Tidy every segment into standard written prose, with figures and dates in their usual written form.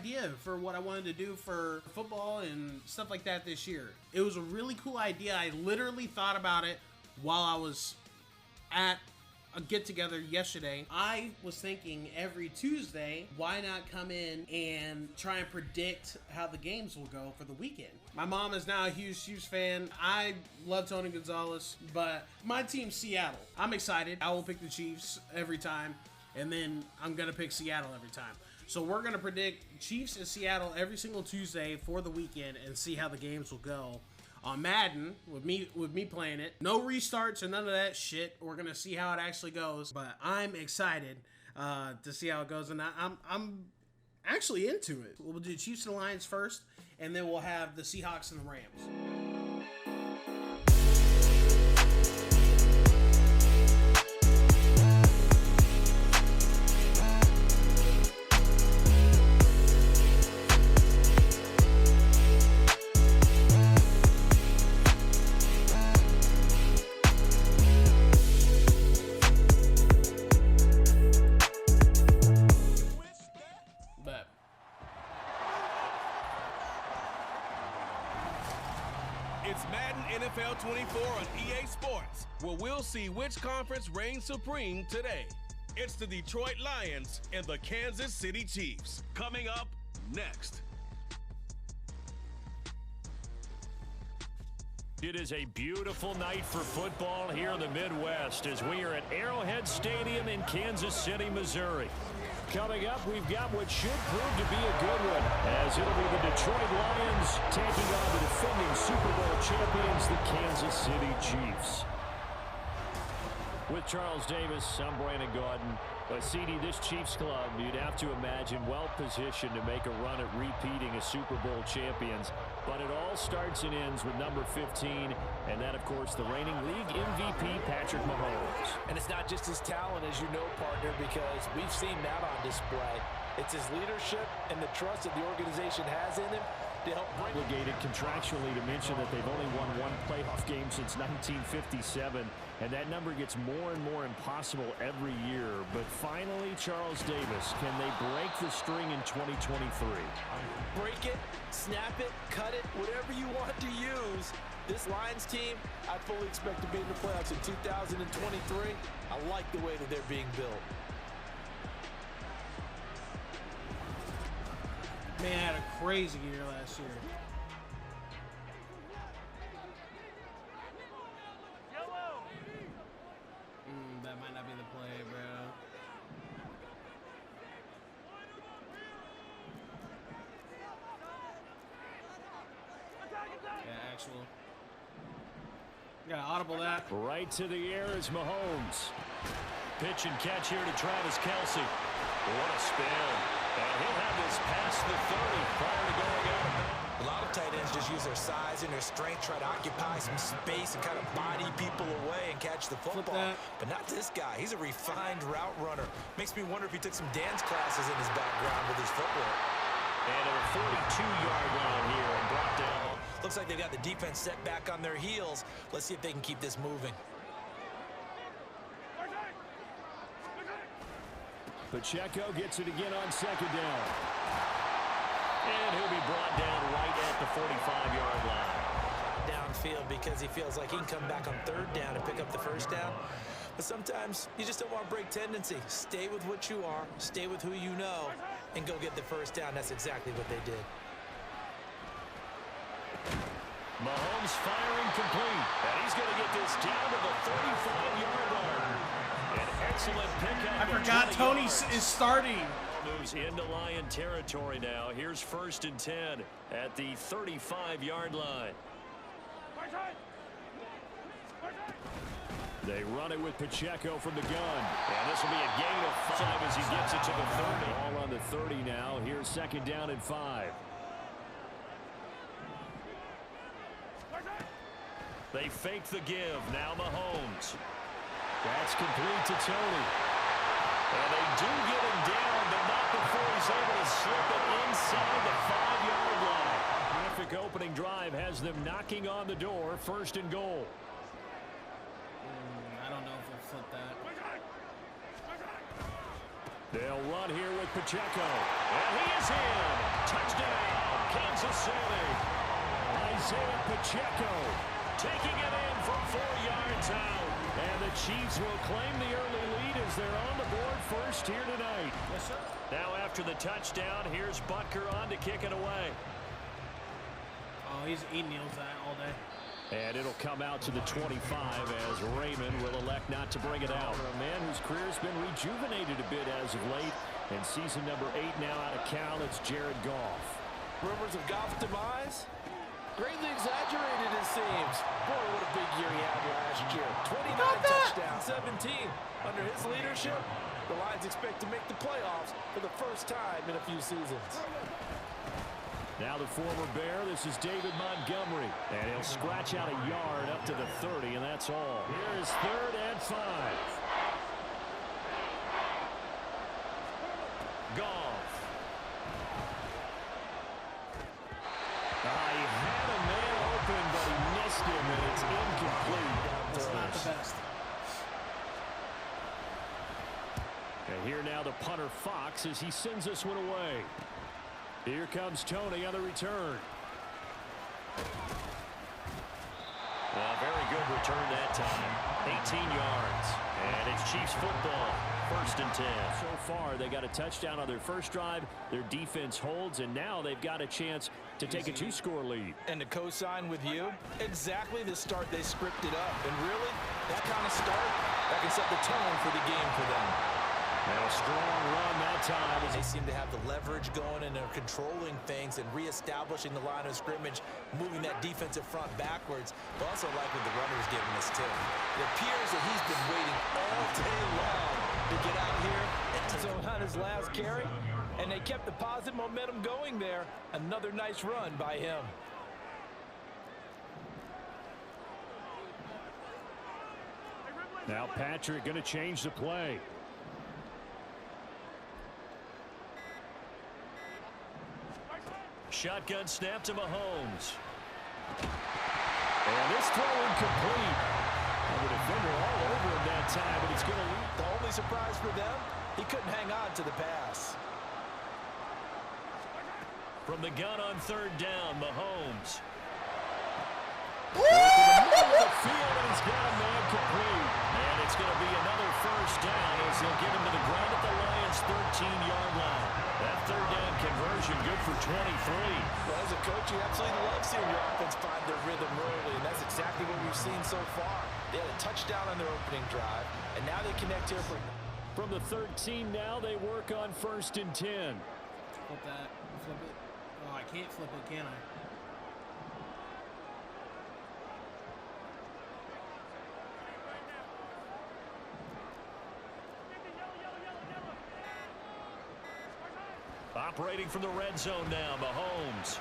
idea for what I wanted to do for football and stuff like that this year. It was a really cool idea. I literally thought about it while I was at a get-together yesterday. I was thinking every Tuesday, why not come in and try and predict how the games will go for the weekend? My mom is now a huge Chiefs fan. I love Tony Gonzalez, but my team's Seattle. I'm excited. I will pick the Chiefs every time, and then I'm gonna pick Seattle every time. So we're gonna predict Chiefs and Seattle every single Tuesday for the weekend and see how the games will go. On Madden, with me playing it. No restarts or none of that shit. We're gonna see how it actually goes. But I'm excited to see how it goes, and I'm actually into it. We'll do Chiefs and Lions first, and then we'll have the Seahawks and the Rams. It's Madden NFL 24 on EA Sports, where we'll see which conference reigns supreme today. It's the Detroit Lions and the Kansas City Chiefs. Coming up next. It is a beautiful night for football here in the Midwest as we are at Arrowhead Stadium in Kansas City, Missouri. Coming up, we've got what should prove to be a good one, as it'll be the Detroit Lions taking on the defending Super Bowl champions, the Kansas City Chiefs. With Charles Davis, I'm Brandon Gordon. But CD, this Chiefs club, you'd have to imagine well-positioned to make a run at repeating as Super Bowl champions. But it all starts and ends with number 15, and that, of course, the reigning league MVP, Patrick Mahomes. And it's not just his talent, as you know, partner, because we've seen that on display. It's his leadership and the trust that the organization has in him to help bring. Obligated contractually to mention that they've only won one playoff game since 1957, and that number gets more and more impossible every year. But finally, Charles Davis, can they break the string in 2023? Break it, snap it, cut it, whatever you want to use. This Lions team, I fully expect to be in the playoffs in 2023. I like the way that they're being built. Man, I had a crazy year last year. That might not be the play, bro. Yeah, actual. Got to audible that. Right to the air is Mahomes. Pitch and catch here to Travis Kelce. What a spin. And he'll have this past the 30 prior to going out. A lot of tight ends just use their size and their strength, try to occupy some space and kind of body people away and catch the football. But not this guy. He's a refined route runner. Makes me wonder if he took some dance classes in his background with his footwork. And a 42-yard line here and brought down. Looks like they've got the defense set back on their heels. Let's see if they can keep this moving. Pacheco gets it again on second down. And he'll be brought down right at the 45-yard line. Downfield because he feels like he can come back on third down and pick up the first down. But sometimes you just don't want to break tendency. Stay with what you are, stay with who you know, and go get the first down. That's exactly what they did. Mahomes firing complete. And he's going to get this down to the 35-yard line. An excellent pickup. I forgot Tony is starting. Moves into Lion territory now. Here's 1st and 10 at the 35-yard line. They run it with Pacheco from the gun. And this will be a gain of 5 as he gets it to the 30. All on the 30 now. Here's 2nd down and 5. They fake the give. Now Mahomes. That's complete to Tony. And they do get him down, but not before he's able to slip it inside the 5-yard line. Terrific opening drive has them knocking on the door. 1st and goal. I don't know if we'll flip that. They'll run here with Pacheco. And he is in. Touchdown, Kansas City. Isaiah Pacheco taking it in from 4 yards out. And the Chiefs will claim the early lead as they're on the board first here tonight. Yes, sir. Now after the touchdown, here's Butker on to kick it away. Oh, he's eating meals all day. And it'll come out to the 25 as Raymond will elect not to bring it out. A man whose career has been rejuvenated a bit as of late. And season number 8 now out of Cal, it's Jared Goff. Rumors of Goff's demise? Greatly exaggerated, it seems. Boy, what a big year he had last year. 29 touchdowns, 17. Under his leadership, the Lions expect to make the playoffs for the first time in a few seasons. Now the former Bear, this is David Montgomery. And he'll scratch out a yard up to the 30, and that's all. Here is 3rd and 5. Goff. He had a man open, but he missed him, and it's incomplete. That's not the best. And here now the punter Fox as he sends this one away. Here comes Tony on the return. Very good return that time. 18 yards. And it's Chiefs football. 1st and 10. So far, they got a touchdown on their first drive. Their defense holds, and now they've got a chance to take a 2-score lead. And to co-sign with you, exactly the start they scripted up. And really, that kind of start, that can set the tone for the game for them. And a strong run that time. They seem to have the leverage going, and they're controlling things and reestablishing the line of scrimmage, moving that defensive front backwards. But also like what the runner's giving us, too. It appears that he's been waiting all day long to get out here and take on his last carry, and they kept the positive momentum going there. Another nice run by him. Now Patrick going to change the play. Shotgun snap to Mahomes. And this throw incomplete. And the defender all over him that time, but it's going to lead. The only surprise for them, he couldn't hang on to the pass. From the gun on 3rd down, Mahomes. In the middle of the field, and he's got a man complete. And it's going to be another 1st down as they'll get him to the ground at the Lions' 13-yard line. That 3rd down conversion good for 23. Well, as a coach, you absolutely love seeing your offense find their rhythm early, and that's exactly what we've seen so far. They had a touchdown on their opening drive, and now they connect here from the 13 now, they work on 1st and 10. Flip that. Flip it. Oh, I can't flip it, can I? Operating from the red zone now, Mahomes.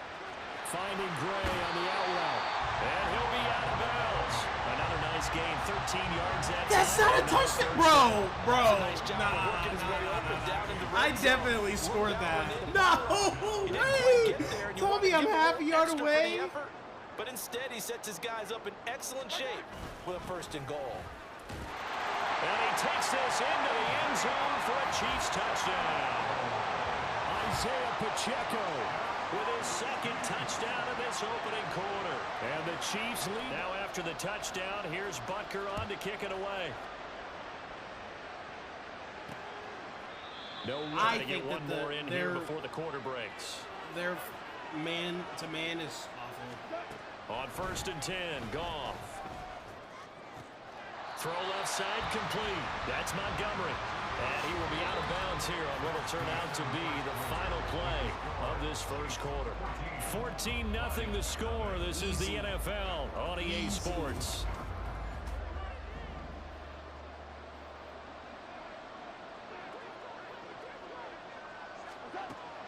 Finding Gray on the out route. And he'll be out of bounds. Another nice gain, 13 yards. That's not a touchdown. Bro. Nice job of working his way up and down in the red I definitely scored that. No way. Told me I'm half a yard away. But instead, he sets his guys up in excellent shape with a 1st and goal. And he takes this into the end zone for a Chiefs touchdown. Isaiah Pacheco with his 2nd touchdown of this opening quarter. And the Chiefs lead. Now after the touchdown, here's Butker on to kick it away. No way to get one more in here before the quarter breaks. Their man-to-man is awful. On 1st and 10, Goff. Throw left side complete. That's Montgomery. And he will be out of bounds here on what will turn out to be the final play of this 1st quarter. 14-0 the score. This is the NFL on EA Sports.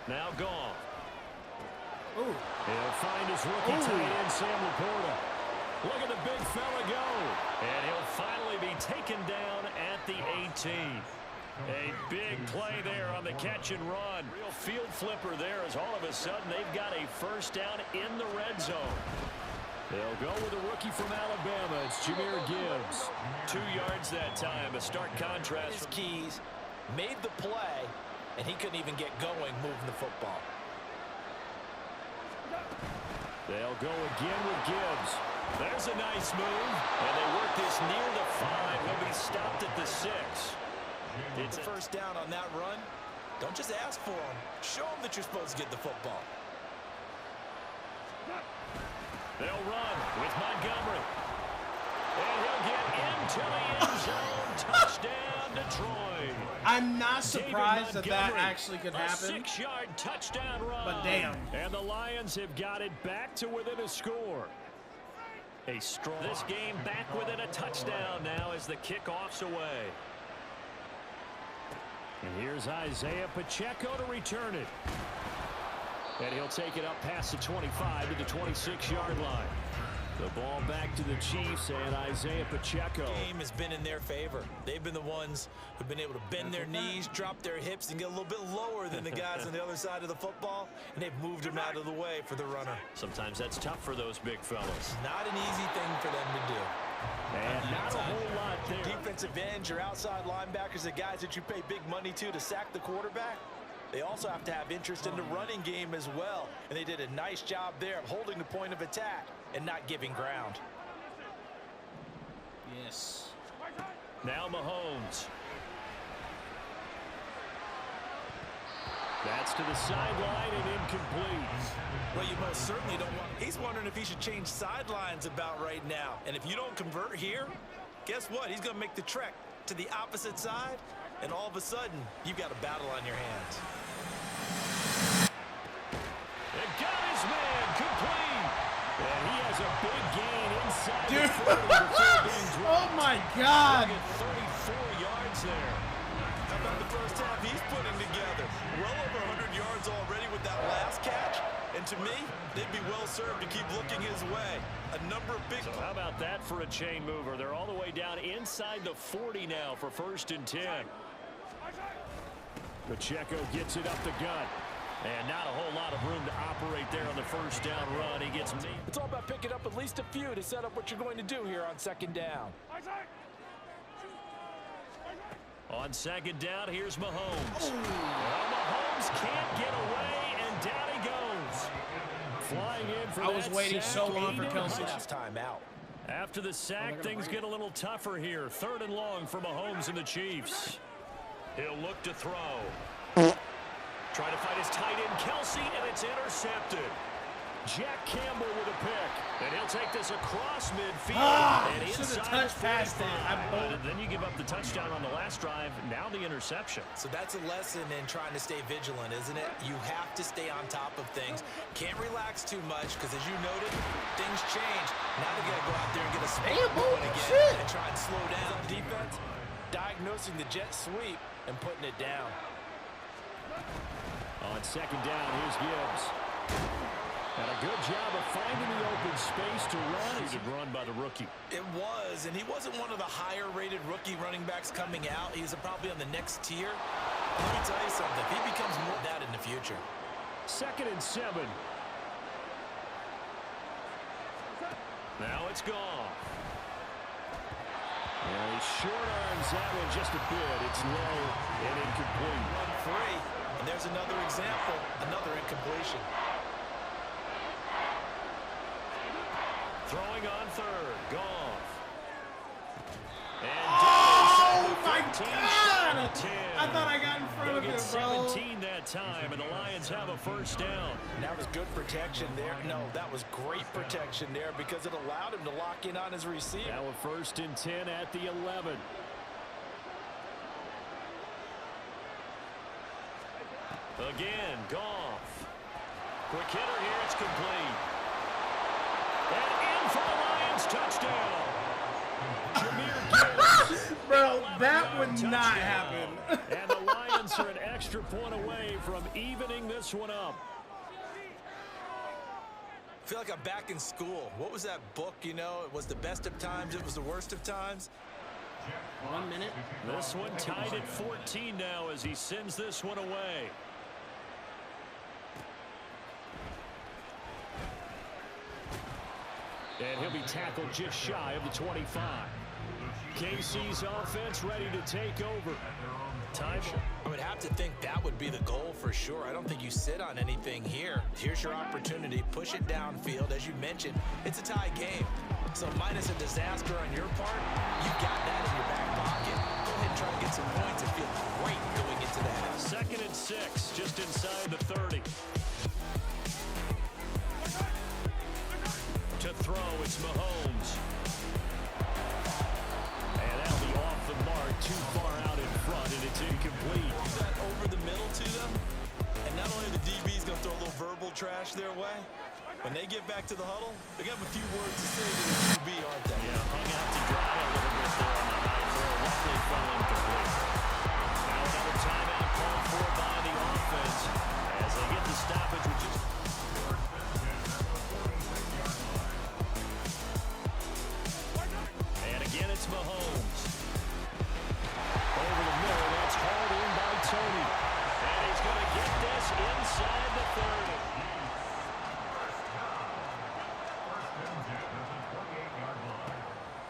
Now Goff. He'll find his rookie tight end, Sam Laporta. Look at the big fella go. And he'll finally be taken down at the 18. A big play there on the catch and run. Real field flipper there as all of a sudden they've got a 1st down in the red zone. They'll go with a rookie from Alabama. It's Jahmyr Gibbs. 2 yards that time. A stark contrast. His keys made the play, and he couldn't even get going moving the football. They'll go again with Gibbs. There's a nice move. And they work this near the 5. He'll be stopped at the 6. It's a first down on that run. Don't just ask for them. Show them that you're supposed to get the football. They'll run with Montgomery. And he'll get into the end zone. Touchdown, Detroit. I'm not surprised that actually could happen. A 6-yard touchdown run. But damn. And the Lions have got it back to within a score. A strong. This game back within a touchdown now as the kickoff's away. And here's Isaiah Pacheco to return it. And he'll take it up past the 25 to the 26-yard line. The ball back to the Chiefs and Isaiah Pacheco. The game has been in their favor. They've been the ones who've been able to bend their knees, drop their hips, and get a little bit lower than the guys on the other side of the football, and they've moved them out of the way for the runner. Sometimes that's tough for those big fellas. Not an easy thing for them to do. And not a whole lot there. Defensive ends, your outside linebackers, the guys that you pay big money to sack the quarterback. They also have to have interest in the running game as well. And they did a nice job there of holding the point of attack and not giving ground. Yes. Now Mahomes. That's to the sideline and incomplete. Well, you most certainly don't want. He's wondering if he should change sidelines about right now. And if you don't convert here, guess what? He's going to make the trek to the opposite side. And all of a sudden, you've got a battle on your hands. It got his man complete. And he has a big gain inside Dude. the 30. Oh, my God. 34 yards there. How about the first half he's putting together? Well over 100 yards already with that last catch. And to me, they'd be well served to keep looking his way. A number of big... So how about that for a chain mover? They're all the way down inside the 40 now for 1st and 10. Pacheco gets it up the gut. And not a whole lot of room to operate there on the first down run. He gets... It's all about picking up at least a few to set up what you're going to do here on 2nd down. On 2nd down, here's Mahomes. Well, Mahomes can't get away, and down he goes. Flying in for I was waiting so long for Kelsey. Last time out. After the sack, things get a little tougher here. 3rd and long for Mahomes and the Chiefs. He'll look to throw. Trying to find his tight end, Kelsey, and it's intercepted. Jack Campbell with a pick. And he'll take this across midfield. And should have inside touched past it. But then you give up the touchdown on the last drive. Now the interception. So that's a lesson in trying to stay vigilant, isn't it? You have to stay on top of things. Can't relax too much because, as you noted, things change. Now they got to go out there and get a spot going again and try and slow down the defense. Diagnosing the jet sweep and putting it down. On 2nd down, here's Gibbs. And a good job of finding the open space to run. It's a run by the rookie. It was, and he wasn't one of the higher-rated rookie running backs coming out. He's probably on the next tier. Let me tell you something. If he becomes more of that in the future. 2nd and 7. Now it's gone. And he short arms that one just a bit. It's low and incomplete. Run free. And there's another example, another incompletion. Throwing on 3rd. Goff. And Oh, my God. I thought I got in front of him, bro. 17 that time, and the Lions have a 1st down. That was good protection there. No, that was great protection there because it allowed him to lock in on his receiver. Now a 1st and 10 at the 11. Again, Goff. Quick hitter here, it's complete. And in for the Lions, touchdown. Jahmyr Gibbs. Bro, that would not happen. And the Lions are an extra point away from evening this one up. I feel like I'm back in school. What was that book, you know? It was the best of times, it was the worst of times. 1 minute. This one tied at 14 now as he sends this one away. And he'll be tackled just shy of the 25. KC's offense ready to take over. time. I would have to think that would be the goal for sure. I don't think you sit on anything here. Here's your opportunity. Push it downfield. As you mentioned, it's a tie game. So minus a disaster on your part, you've got that in your back pocket. Go ahead and try to get some points and feel great going into the half. 2nd and 6, just inside the 30. To throw, it's Mahomes. And that'll be off the mark, too far out in front, and it's incomplete. That over the middle to them, and not only the DB's going to throw a little verbal trash their way, when they get back to the huddle, they got a few words to say to the QB, aren't they? Yeah, hung out to dry a little bit there on the high throw. Luckily fell incomplete. Now another timeout called for by the offense as they get the stoppage, which is... And again, it's Mahomes. Over the middle, that's hauled in by Tony. And he's going to get this inside the 30.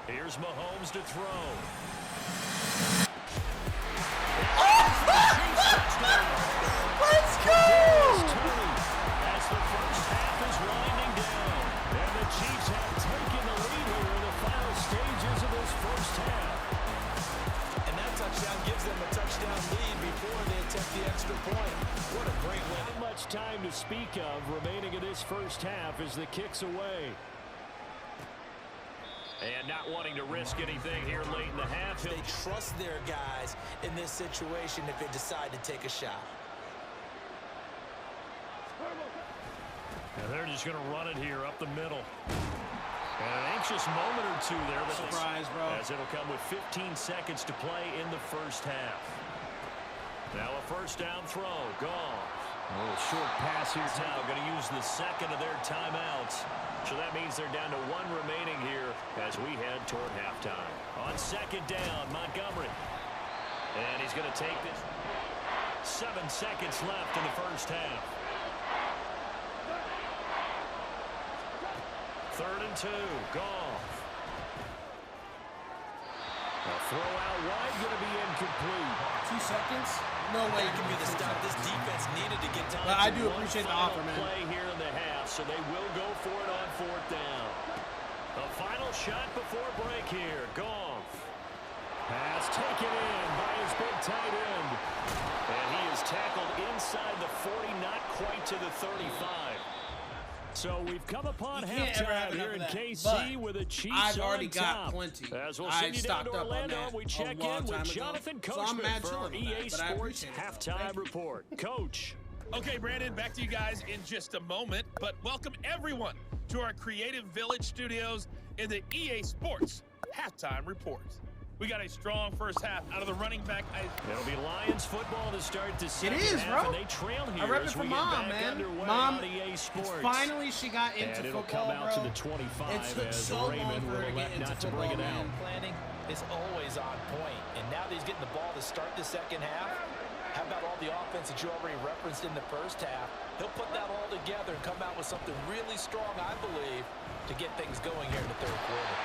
Here's Mahomes to throw. Let's go! As the first half is winding down, and the Chiefs have taken the lead here in the final stages of this first half. And that touchdown gives them a touchdown lead before they attempt the extra point. What a great win. Not much time to speak of remaining in this first half as the kick's away. And not wanting to risk anything here late in the half. They trust their guys in this situation if they decide to take a shot. And they're just going to run it here up the middle. And an anxious moment or two there. Surprise, bro. As it'll come with 15 seconds to play in the first half. Now a first down throw. Gone. A little short pass here now. Going to use the second of their timeouts. So that means they're down to 1 remaining here as we head toward halftime. On 2nd down, Montgomery. And he's going to take this. 7 seconds left in the first half. 3rd and 2. Goff. A throw out wide, going to be incomplete. 2 seconds? No way. That could be the stop this defense needed to get time. But I do appreciate the offer, man. Play here in the half, so they will go for it on 4th down. A final shot before break here. Goff. Pass taken in by his big tight end. And he is tackled inside the 40, not quite to the 35. So we've come upon halftime here in KC with the Chiefs I've already on got top. plenty. As we'll I send you down stocked to up on Orlando, that we a check long in time with ago. Jonathan So I'm Coachman mad for our chilling on EA that, but I Sports appreciate it. halftime report. Coach. Okay, Brandon, back to you guys in just a moment, but welcome everyone to our Creative Village studios in the EA Sports halftime report. We got a strong first half out of the running back. It'll be Lions football to start the second is, half, bro. and they trail here I rep it as for we Mom, get back man. underway Mom, on EA Sports. finally she got into and it'll football, come out bro. to the 25 It took as so long Raymond for her will to get elect into not to bring it football, out. man. Planning is always on point, and now that he's getting the ball to start the second half, how about all the offense that you already referenced in the first half? He'll put that all together and come out with something really strong, I believe, to get things going here in the 3rd quarter.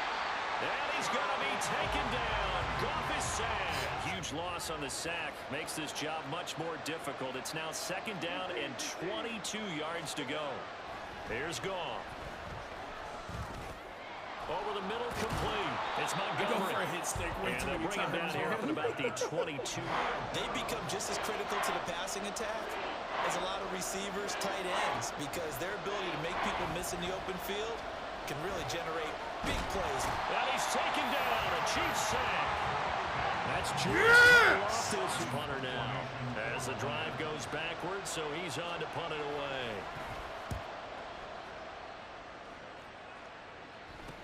And he's going to be taken down. Goff is sacked. Huge loss on the sack. Makes this job much more difficult. It's now 2nd down and 22 yards to go. Here's Goff. Over the middle, complete. It's Montgomery. Go for a hit stick way And too they'll many bring him down times. here up at about the 22. They become just as critical to the passing attack as a lot of receivers, tight ends, because their ability to make people miss in the open field can really generate big plays. And he's taken down. A Chiefs sack. That's George off this punter now. As the drive goes backwards, so he's on to punt it away.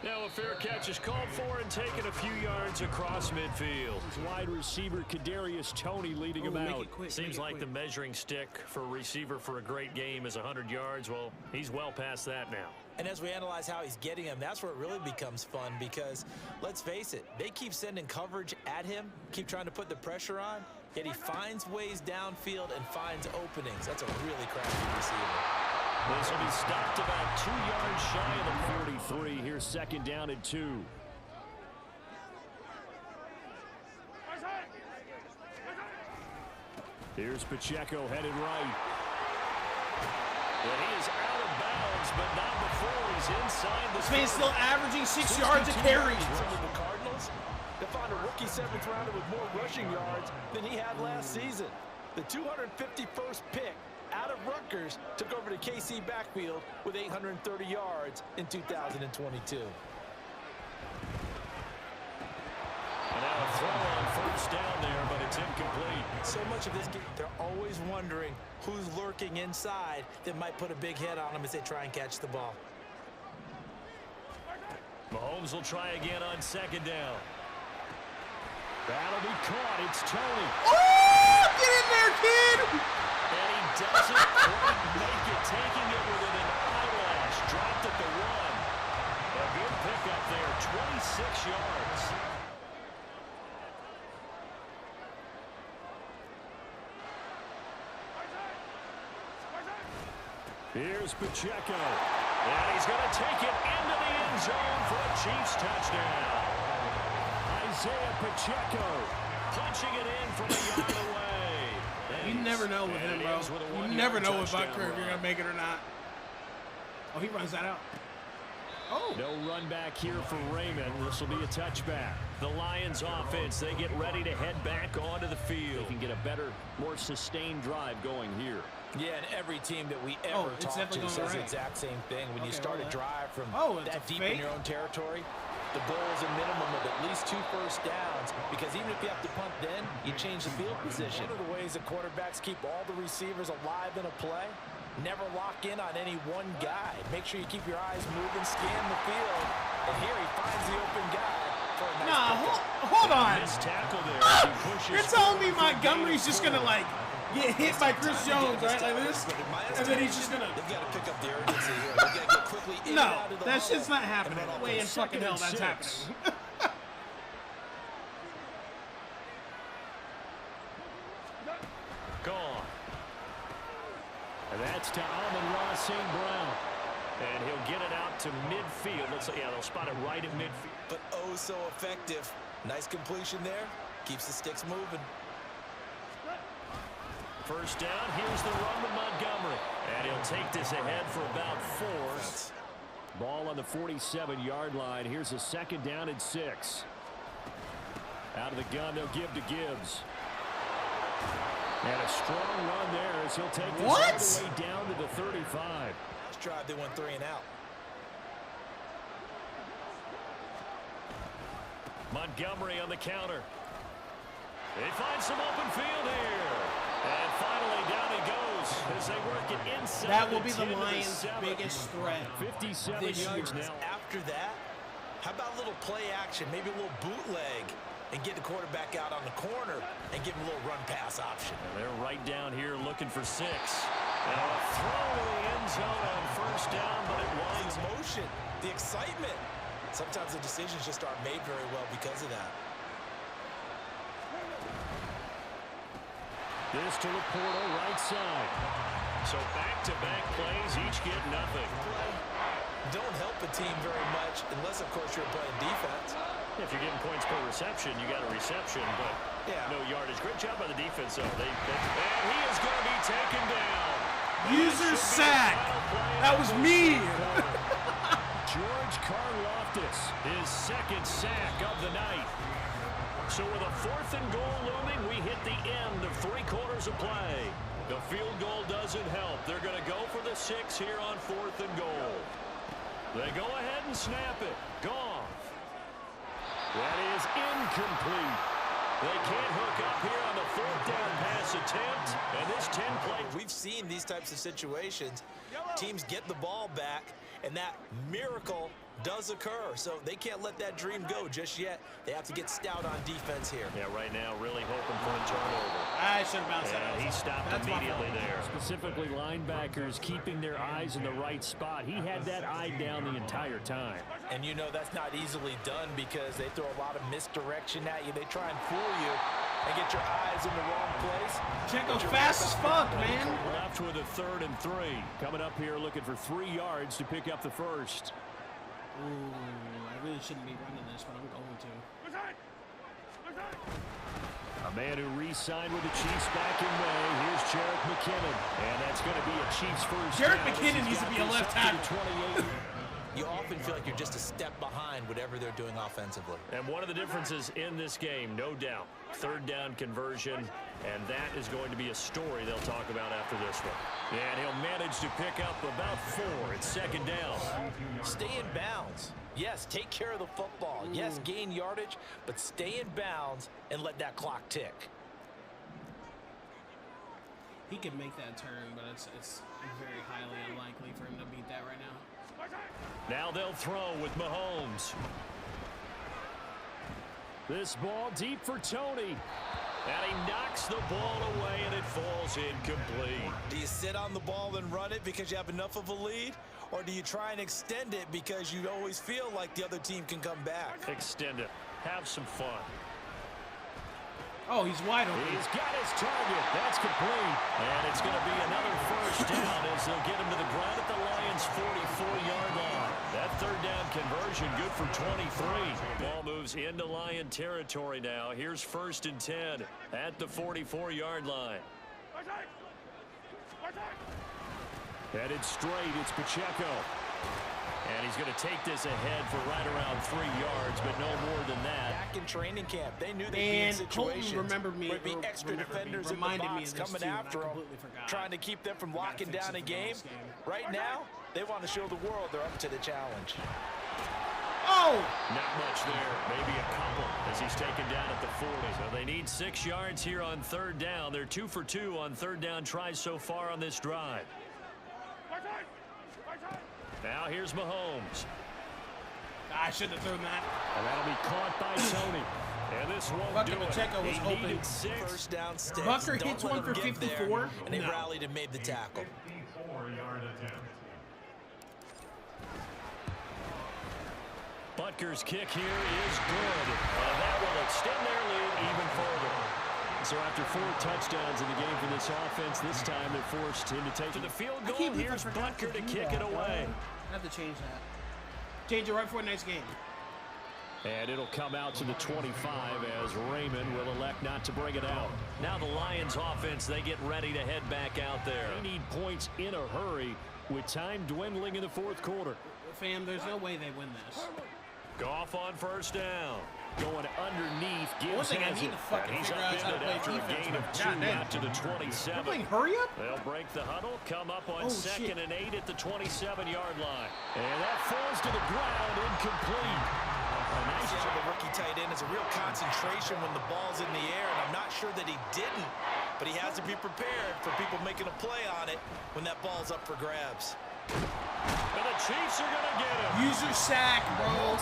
Now a fair catch is called for and taken a few yards across midfield. Wide receiver Kadarius Toney leading him out. Seems like the measuring stick for a receiver for a great game is 100 yards. Well, he's well past that now. And as we analyze how he's getting him, that's where it really becomes fun because, let's face it, they keep sending coverage at him, keep trying to put the pressure on, yet he finds ways downfield and finds openings. That's a really crafty receiver. This will be stopped about 2 yards shy of the 43. Here's 2nd down and 2. Here's Pacheco headed right. And he is out of bounds, but not before he's inside the. This man's still averaging 6 yards a carry. The Cardinals, they found a rookie 7th rounder with more rushing yards than he had last season. The 251st pick out of Rutgers took over the KC backfield with 830 yards in 2022. And now a throw on first down there, but it's incomplete. So much of this game, they're always wondering who's lurking inside that might put a big hit on them as they try and catch the ball. Mahomes will try again on 2nd down. That'll be caught. It's Tony. Oh, get in there, kid! And he doesn't quite make it, taking it within an eyelash. Dropped at the 1. A good pickup there, 26 yards. Here's Pacheco. And he's going to take it into the end zone for a Chiefs touchdown. Isaiah Pacheco punching it in from a yard away. You never know with him, bro. You never know with Butker if you're going to make it or not. Oh, he runs that out. Oh. No run back here for Raymond. This will be a touchback. The Lions offense, they get ready to head back onto the field. They can get a better, more sustained drive going here. Yeah, and every team that we ever talk to says the exact same thing. When you start a drive from that deep in your own territory, the goal is a minimum of at least 2 first downs, because even if you have to punt then, you change the field position. One of the ways that quarterbacks keep all the receivers alive in a play, never lock in on any one guy. Make sure you keep your eyes moving, scan the field, and here he finds the open guy for a nice hold on. Missed tackle there as he pushes. You're telling me Montgomery's just going to, like, get hit by Chris Jones, right? Like this? And then he's just going to... They've got to pick up the urgency here. They've got to get quickly in and out of the that shit's not happening. No way in fucking hell that's happening. Gone. And that's to Amon-Ra St. Brown. And he'll get it out to midfield. They'll spot it right at midfield. But oh so effective. Nice completion there. Keeps the sticks moving. First down, here's the run to Montgomery. And he'll take this ahead for about 4. Ball on the 47-yard line. Here's a 2nd down and 6. Out of the gun, they'll give to Gibbs. And a strong run there as he'll take this all the way down to the 35. Last drive, they went 3 and out. Montgomery on the counter. They find some open field here. And finally down he goes as they work it inside. That will be the Lions' biggest threat. 57 yards now. After that, how about a little play action, maybe a little bootleg, and get the quarterback out on the corner and give him a little run pass option. And they're right down here looking for 6. And a throw to the end zone on first down, but it winds motion, the excitement. Sometimes the decisions just aren't made very well because of that. This to Laporta, right side. So back-to-back plays, each get nothing. Don't help a team very much unless, of course, you're playing defense. If you're getting points per reception, you got a reception, but no yardage. Great job by the defense, though. And he is going to be taken down. User sack. That was me. George Karlaftis, his 2nd sack of the night. So with a 4th and goal looming, we hit the end of 3 quarters of play. The field goal doesn't help. They're going to go for the 6 here on 4th and goal. They go ahead and snap it. Gone. That is incomplete. They can't hook up here on the 4th down pass attempt. And this 10-play. We've seen these types of situations. Teams get the ball back, and that miracle does occur. So they can't let that dream go just yet. They have to get stout on defense here. Yeah, right now really hoping for a turnover. I should have bounced that. He stopped immediately there. Specifically linebackers keeping their eyes in the right spot. He had that eye down the entire time. And you know that's not easily done because they throw a lot of misdirection at you. They try and fool you and get your eyes in the wrong place. Checo's fast as fuck, man. Left with a 3rd and 3. Coming up here looking for 3 yards to pick up the first. Ooh, I really shouldn't be running this, but I'm going to. A man who re-signed with the Chiefs back in May. Here's Jarrett McKinnon. And that's going to be a Chiefs first. Jarrett McKinnon needs to be a left tackle. You often feel like you're just a step behind whatever they're doing offensively. And one of the differences in this game, no doubt, third down conversion, and that is going to be a story they'll talk about after this one. And he'll manage to pick up about 4. It's second down. Stay in bounds. Yes, take care of the football. Yes, gain yardage, but stay in bounds and let that clock tick. He could make that turn, but it's very highly unlikely for him to beat that right now. Now they'll throw with Mahomes. This ball deep for Tony. And he knocks the ball away, and it falls incomplete. Do you sit on the ball and run it because you have enough of a lead? Or do you try and extend it because you always feel like the other team can come back? Extend it. Have some fun. Oh, he's wide open. He's got his target. That's complete. And it's going to be another first down as they'll get him to the ground at the Lions' 44-yard line. That third down conversion good for 23. Ball moves into Lion territory now. Here's 1st and 10 at the 44-yard line. Headed straight, it's Pacheco. And he's going to take this ahead for right around 3 yards, but no more than that. Back in training camp, they knew they'd be in situations where there'd be extra defenders in the box coming after them, trying to keep them from locking down a game. Right now, they want to show the world they're up to the challenge. Oh! Not much there, maybe a couple as he's taken down at the 40. So they need 6 yards here on third down. They're 2 for 2 on third down tries so far on this drive. Now here's Mahomes. I shouldn't have thrown that. And that'll be caught by Tony. And this won't do it. Pacheco was open. First down sticks. Bucker hits one for 54. And they rallied and made the tackle. Butker's kick here is good. And that will extend their lead even further. So after 4 touchdowns in the game for this offense, this time they're forced him to take to the field goal. Here's Butker to kick it away. I have to change that. Change it right before the next game. And it'll come out to the 25 as Raymond will elect not to bring it out. Now the Lions offense, they get ready to head back out there. They need points in a hurry with time dwindling in the 4th quarter. Fam, there's no way they win this. Goff on first down. Going underneath, gives I need to fucking figure out how to play after defense. A gain of 2 out to the 27. We're playing hurry up? They'll break the huddle, come up on 2nd and 8 at the 27-yard line. And that falls to the ground, incomplete. Nice job, the rookie tight end. It's a real concentration when the ball's in the air, and I'm not sure that he didn't, but he has to be prepared for people making a play on it when that ball's up for grabs. And the Chiefs are going to get him. Use your sack, bro.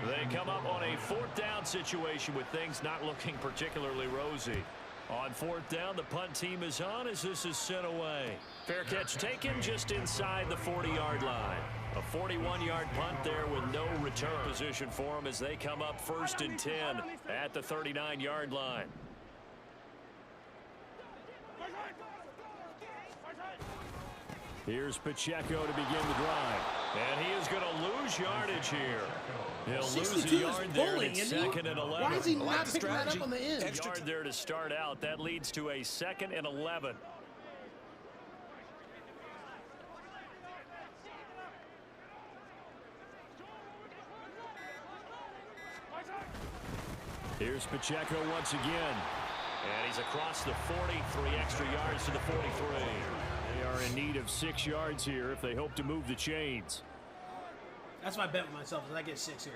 They come up on a 4th down situation with things not looking particularly rosy. On 4th down, the punt team is on as this is sent away. Fair catch taken just inside the 40-yard line. A 41-yard punt there with no return position for them as they come up 1st and 10 at the 39-yard line. Here's Pacheco to begin the drive. And he is going to lose yardage here. He'll lose a yard there at 2nd and 11. Why is he not picking that up on the end? Yard there to start out. That leads to a 2nd and 11. Here's Pacheco once again. And he's across the 40, 3 extra yards to the 43. They are in need of 6 yards here if they hope to move the chains. That's my bet with myself, is I get 6 here.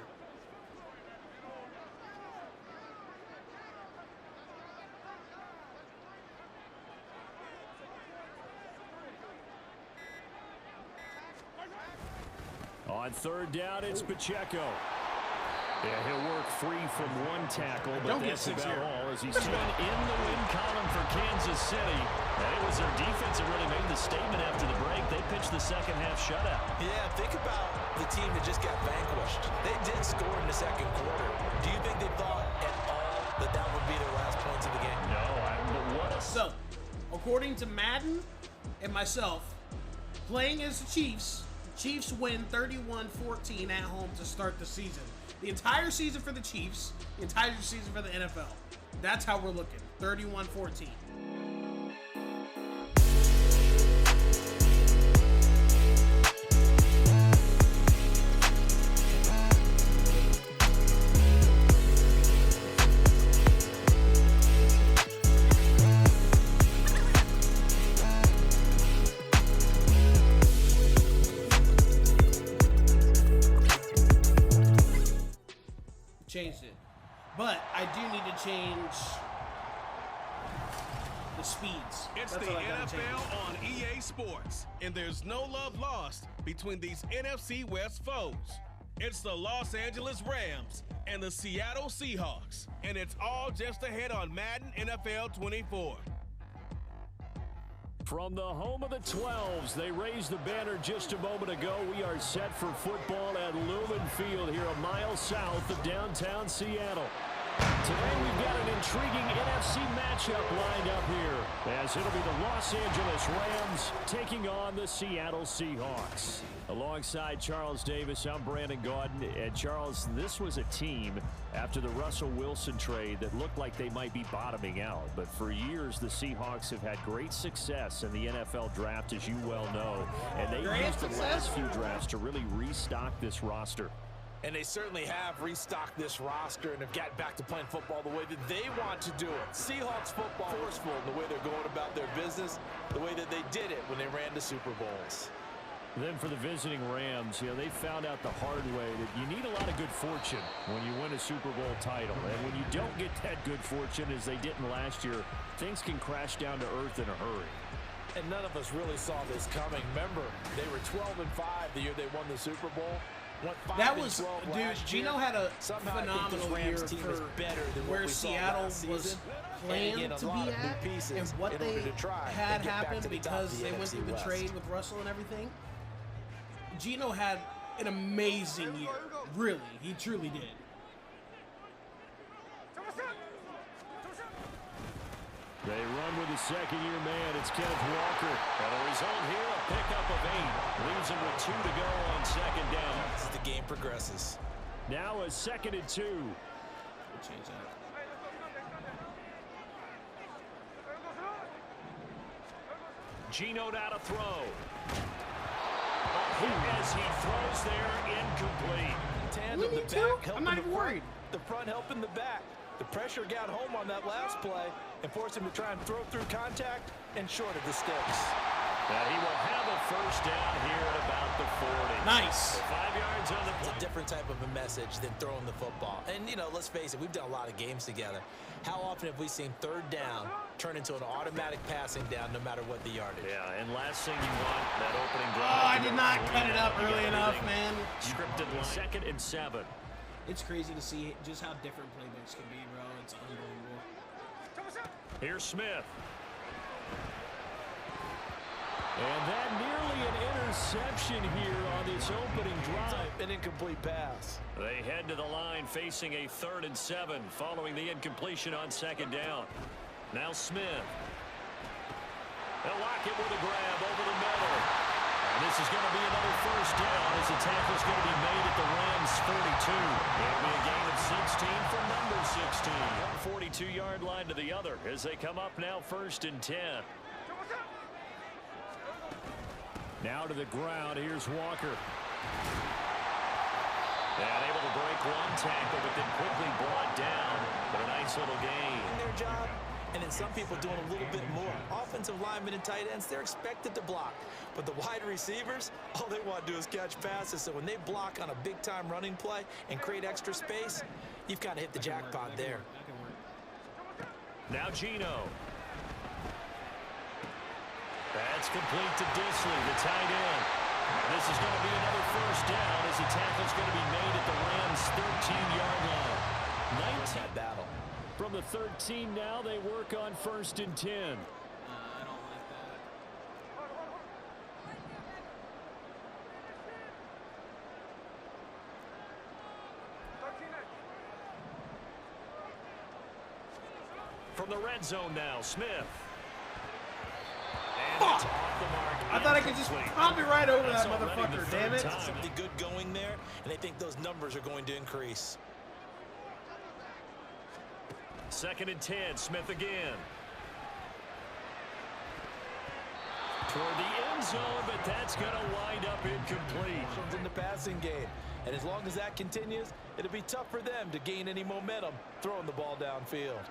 On 3rd down, it's Pacheco. Yeah, he'll work free from 1 tackle, but that's about all as he's in the win column for Kansas City. And it was their defense that really made the statement after the break. They pitched the second half shutout. Yeah, think about the team that just got vanquished. They did score in the 2nd quarter. Do you think they thought at all that that would be their last points of the game? No, but what a... So, according to Madden and myself, playing as the Chiefs win 31-14 at home to start the season. The entire season for the Chiefs, the entire season for the NFL. That's how we're looking. 31-14. Changed it, but I do need to change the speeds. It's the NFL on EA Sports, and there's no love lost between these NFC West foes. It's the Los Angeles Rams and the Seattle Seahawks, and it's all just ahead on Madden NFL 24. From the home of the 12s, they raised the banner just a moment ago. We are set for football at Lumen Field here a mile south of downtown Seattle. Today we've got an intriguing NFC matchup lined up here, as it'll be the Los Angeles Rams taking on the Seattle Seahawks. Alongside Charles Davis, I'm Brandon Gaudin. And Charles, this was a team after the Russell Wilson trade that looked like they might be bottoming out. But for years, the Seahawks have had great success in the NFL draft, as you well know. And they used the last few drafts to really restock this roster. And they certainly have restocked this roster and have gotten back to playing football the way that they want to do it. Seahawks football forceful in the way they're going about their business, the way that they did it when they ran to Super Bowls. Then for the visiting Rams, they found out the hard way that you need a lot of good fortune when you win a Super Bowl title. And when you don't get that good fortune, as they didn't last year, things can crash down to earth in a hurry. And none of us really saw this coming. Remember, they were 12-5 the year they won the Super Bowl. That was, dude, Gino had a phenomenal year for where Seattle was planned to be at and what they had happened because they went through the trade with Russell and everything. Gino had an amazing year. Really, he truly did. They run with the second-year man. It's Kenneth Walker. And the result here, a pickup of 8. Leaves him with 2 to go on second down. As the game progresses. Now a 2nd and 2. We'll change that. Gino now to throw. As he throws there, incomplete. Tandem, the back I'm not even worried. The front helping the back. The pressure got home on that last play and forced him to try and throw through contact and short of the sticks. And he will have a first down here at about the 40. Nice. 5 yards on the It's a different type of a message than throwing the football. And, let's face it, we've done a lot of games together. How often have we seen 3rd down turn into an automatic passing down no matter what the yardage? Yeah, and last thing you want, that opening drive. Oh, I did not cut it up early enough, man. Scripted 2nd and 7. It's crazy to see just how different playbooks can be, bro. It's unbelievable. Here's Smith. And that nearly an interception here on this opening drive. An incomplete pass. They head to the line facing a 3rd and 7 following the incompletion on 2nd down. Now Smith. They'll lock it with a grab over the middle. And this is going to be another first down as the tackle is going to be made at the Rams 42. It'll be a gain of 16 from number 16. 42-yard line to the other as they come up now 1st and 10. Now to the ground. Here's Walker. And able to break one tackle, but then quickly brought down. But a nice little gain. Their job, and then some people doing a little bit more. Offensive linemen and tight ends, they're expected to block. But the wide receivers, all they want to do is catch passes. So when they block on a big-time running play and create extra space, you've kind of hit the jackpot there. Now Gino. That's complete to Disley, the tight end. This is going to be another first down as the tackle's going to be made at the Rams' 13-yard line. 19 battle. From the 13 now, they work on 1st and 10. I don't like that. From the red zone now, Smith. And Fuck! I thought I could just pop it right over that motherfucker, damn it. Something good going there, and I think those numbers are going to increase. 2nd and 10, Smith again. Toward the end zone, but that's going to wind up incomplete. In the passing game, and as long as that continues, it'll be tough for them to gain any momentum throwing the ball downfield.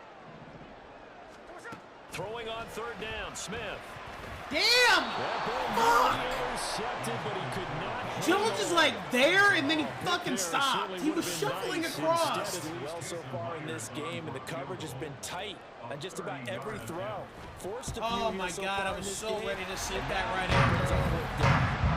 Throwing on 3rd down, Smith. Damn! Fuck! But he could not. Jones is like there, and then he fucking stopped. He was shuffling across. Well so far in this game, and the coverage has been tight on just about every throw. Forced a few. Oh my God, I was so ready to sit that right after.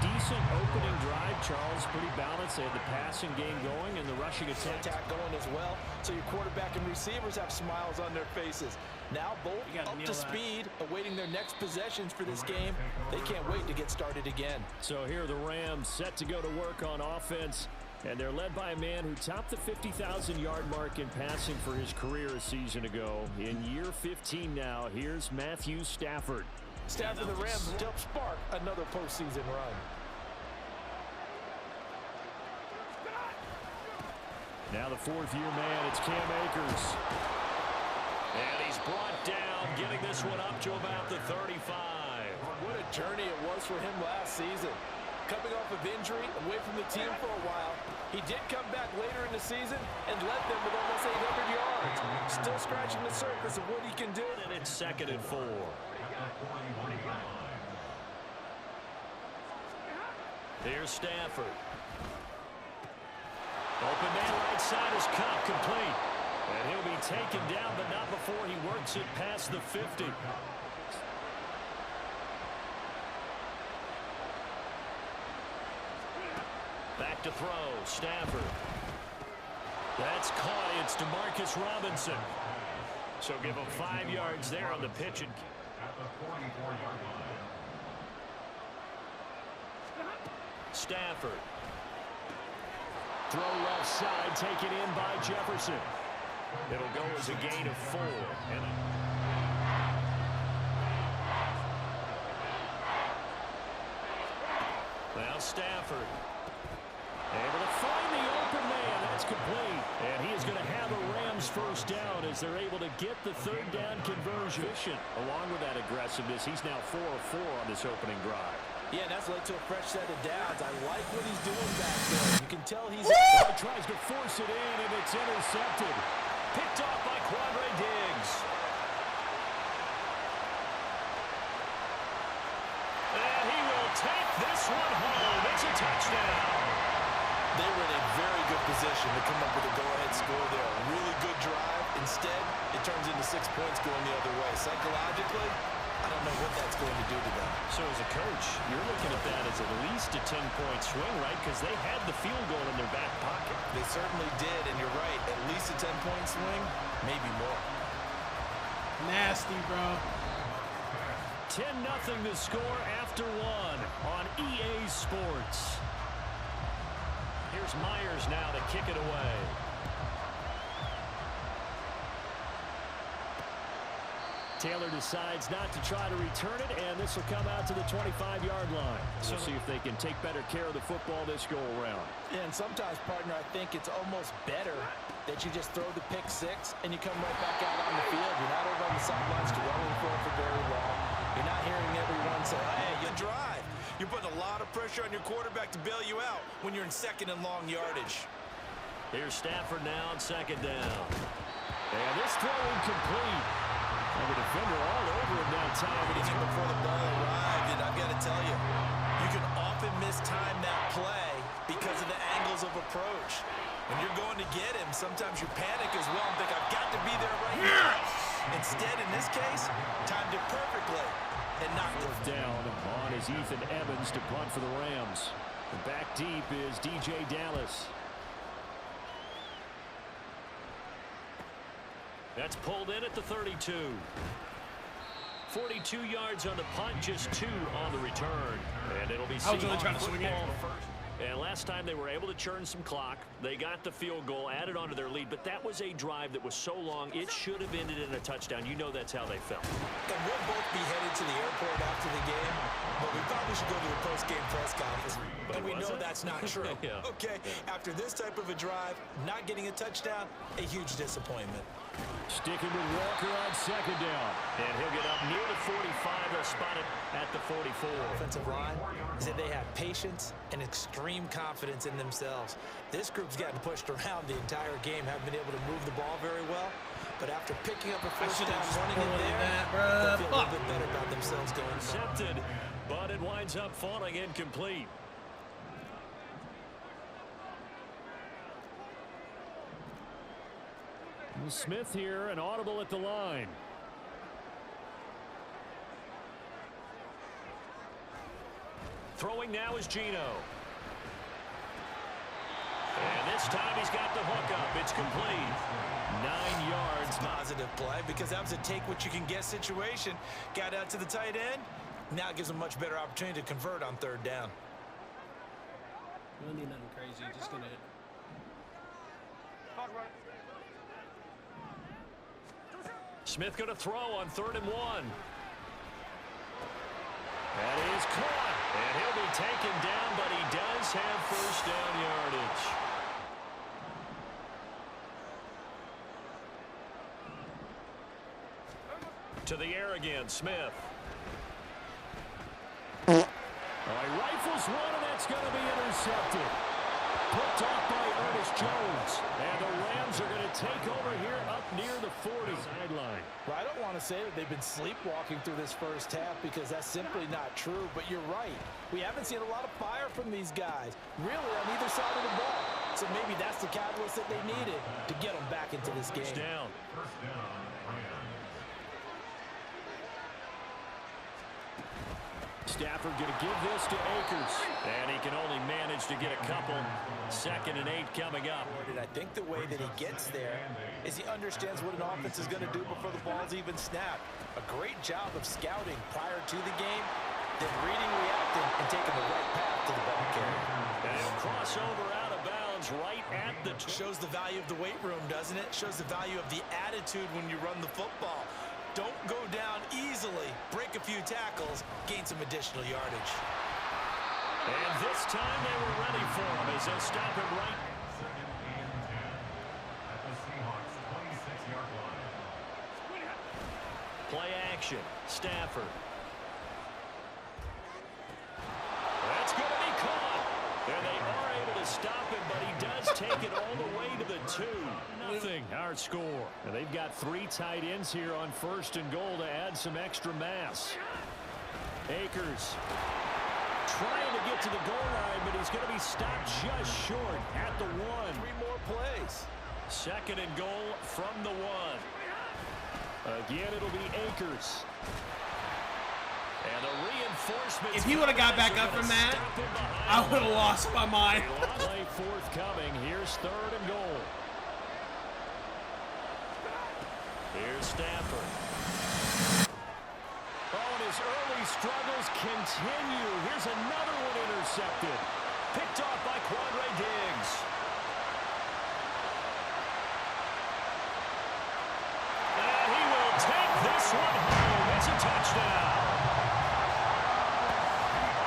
Decent opening drive, Charles. Pretty balanced. They had the passing game going and the rushing attack going as well. So your quarterback and receivers have smiles on their faces. Now both up to speed, awaiting their next possessions for this game. They can't wait to get started again. So here are the Rams set to go to work on offense. And they're led by a man who topped the 50,000-yard mark in passing for his career a season ago. In year 15 now, here's Matthew Stafford. Stafford, the Rams will help spark another postseason run. Now the 4th-year man, it's Cam Akers. And he's brought down, getting this one up to about the 35. What a journey it was for him last season. Coming off of injury, away from the team for a while, he did come back later in the season and led them with almost 800 yards. Still scratching the surface of what he can do. And it's 2nd and 4. Here's Stafford. Open man right side is caught, complete. And he'll be taken down, but not before he works it past the 50. Back to throw, Stafford. That's caught. It's DeMarcus Robinson. So give him 5 yards there on the pitch. And Stafford. Throw left side, taken in by Jefferson. It'll go as a gain of 4. Now Stafford. Able to find the open man. That's complete. And he is going to have a Rams first down as they're able to get the 3rd down conversion. Along with that aggressiveness, he's now 4 of 4 on this opening drive. Yeah, that's led to a fresh set of downs. I like what he's doing back there. You can tell he's... He tries to force it in, and it's intercepted. Picked off by Quandre Diggs. And he will take this one home. It's a touchdown. They were in a very good position to come up with a go-ahead score there. A really good drive. Instead, it turns into 6 points going the other way. Psychologically, I don't know what that's going to do to them. So as a coach, you're looking at that as at least a 10-point swing, right? Because they had the field goal in their back pocket. They certainly did, and you're right. At least a 10-point swing, maybe more. Nasty, bro. 10-0 the score after 1 on EA Sports. Here's Myers now to kick it away. Taylor decides not to try to return it, and this will come out to the 25-yard line. So we'll see if they can take better care of the football this go-around. Yeah, and sometimes, partner, I think it's almost better that you just throw the pick 6 and you come right back out on the field. You're not over on the sidelines dwelling for it for very long. You're not hearing everyone say, hey, you drive. You're putting a lot of pressure on your quarterback to bail you out when you're in 2nd and long yardage. Here's Stafford now on 2nd down. And this throw incomplete. And the defender all over him that time. But even before the ball arrived, and I've got to tell you, you can often mistime that play because of the angles of approach. When you're going to get him, sometimes you panic as well and think, I've got to be there right now. Instead, in this case, timed it perfectly and knocked it down on is Ethan Evans to punt for the Rams. And back deep is DJ Dallas. That's pulled in at the 32. 42 yards on the punt, just 2 on the return. And it'll be I was really trying to swing it. First. And last time they were able to churn some clock. They got the field goal, added on to their lead, but that was a drive that was so long, it should have ended in a touchdown. You know that's how they felt. And we'll both be headed to the airport after the game, but we probably should go to the post-game press conference. But we know that's not true. Yeah. Okay, after this type of a drive, not getting a touchdown, a huge disappointment. Sticking with Walker on second down. And he'll get up near the 45. They'll spot it at the 44. Offensive line is that they have patience and extreme confidence in themselves. This group's gotten pushed around the entire game, haven't been able to move the ball very well. But after picking up a first down, running it there, they'll feel a little bit better about themselves going forward. Intercepted, but it winds up falling incomplete. Smith here, an audible at the line. Throwing now is Gino. And this time he's got the hook up. It's complete. 9 yards. Positive play because that was a take-what-you-can-get situation. Got out to the tight end. Now it gives them a much better opportunity to convert on third down. We don't need nothing crazy. Just gonna hit. Smith going to throw on 3rd and 1. That is caught. And he'll be taken down, but he does have first down yardage. To the air again, Smith. Oh, he rifles one, and that's going to be intercepted. Picked off by Ernest Jones. And the Rams are going to take over here up near the 40 sideline. Well, I don't want to say that they've been sleepwalking through this first half because that's simply not true, but you're right. We haven't seen a lot of fire from these guys, really on either side of the ball. So maybe that's the catalyst that they needed to get them back into this game. First down. Stafford going to give this to Akers. And he can only manage to get a couple. 2nd and 8 coming up. I think the way that he gets there is he understands what an offense is going to do before the ball's even snapped. A great job of scouting prior to the game, then reading, reacting, and taking the right path to the ball carrier. And he'll cross over out of bounds right at the... Shows the value of the weight room, doesn't it? Shows the value of the attitude when you run the football. Don't go down easily. Break a few tackles. Gain some additional yardage. And this time they were ready for him as they'll stop him right. Play action. Stafford. That's going to be caught. And they are able to stop him, but he does take it all the way to the 2-0. Our score. And they've got 3 tight ends here on 1st and goal to add some extra mass. Akers trying to get to the goal line, but he's going to be stopped just short at the 1. 3 more plays. 2nd and goal from the 1. Again, it'll be Akers. And the reinforcement. If he would have got back up from that, I would have lost my mind. Play forthcoming. Here's 3rd and goal. Here's Stafford. Oh, and his early struggles continue. Here's another one intercepted. Picked off by Quandre Diggs. And he will take this one home. It's a touchdown.